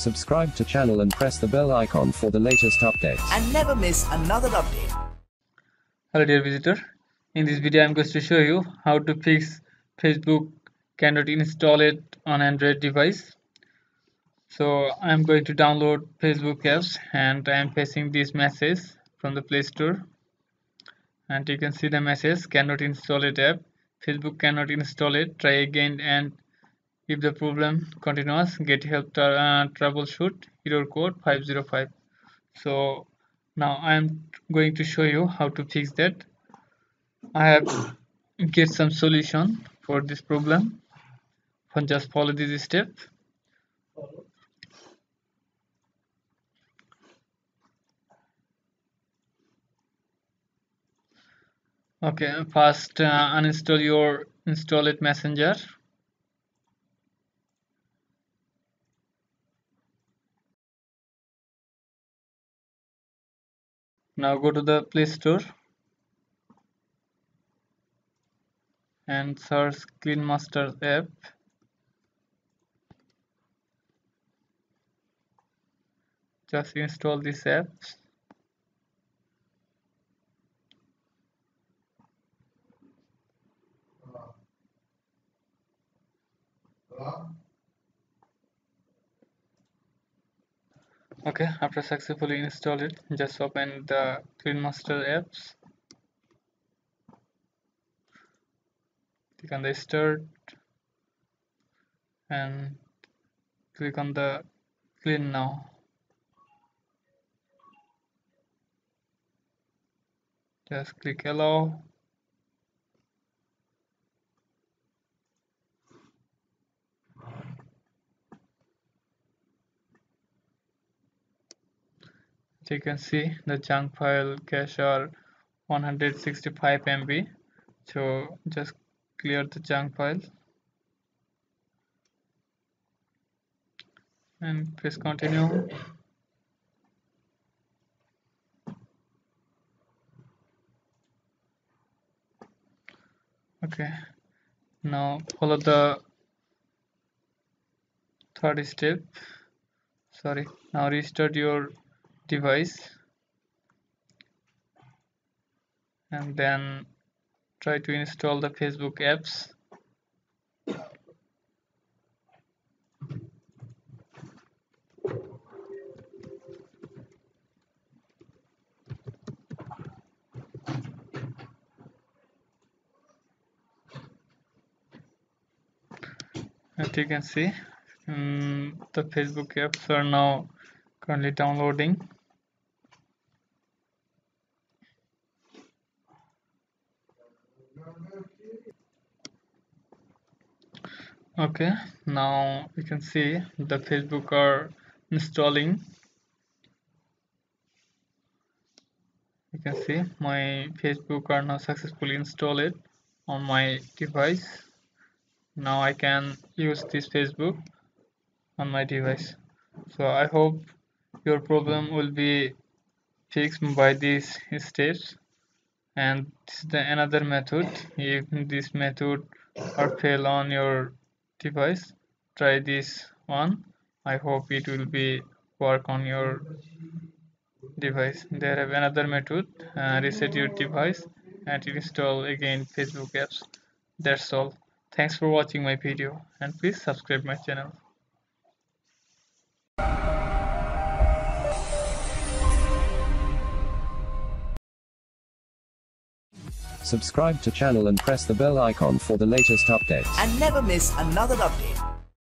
Subscribe to channel and press the bell icon for the latest updates. And never miss another update. Hello dear visitor, in this video I am going to show you how to fix Facebook cannot install it on Android device. So I am going to download Facebook apps and I am facing this message from the Play Store, and you can see the message cannot install it app, Facebook cannot install it, try again, and if the problem continues, get help troubleshoot, error code 505. So now I am going to show you how to fix that. I have get some solution for this problem. Just follow this step. Okay, first uninstall your install it messenger. Now go to the Play Store and search Clean Master app. Just install this app. Okay, after successfully install it, just open the Clean Master apps. Click on the start and click on the clean now. Just click allow. You can see the junk file cache are 165 MB. So just clear the junk file and press continue. Okay, now follow the third step. Now restart your device and then try to install the Facebook apps. And you can see the Facebook apps are now currently downloading. Okay, now you can see the Facebook are installing. You can see my Facebook are now successfully installed on my device. Now I can use this Facebook on my device. So I hope your problem will be fixed by these steps. And this is another method. If this method or fail on your device, try this one. I hope it will be work on your device. There have another method. Reset your device and install again Facebook apps. That's all. Thanks for watching my video and please subscribe my channel. Subscribe to channel and press the bell icon for the latest updates. And never miss another update.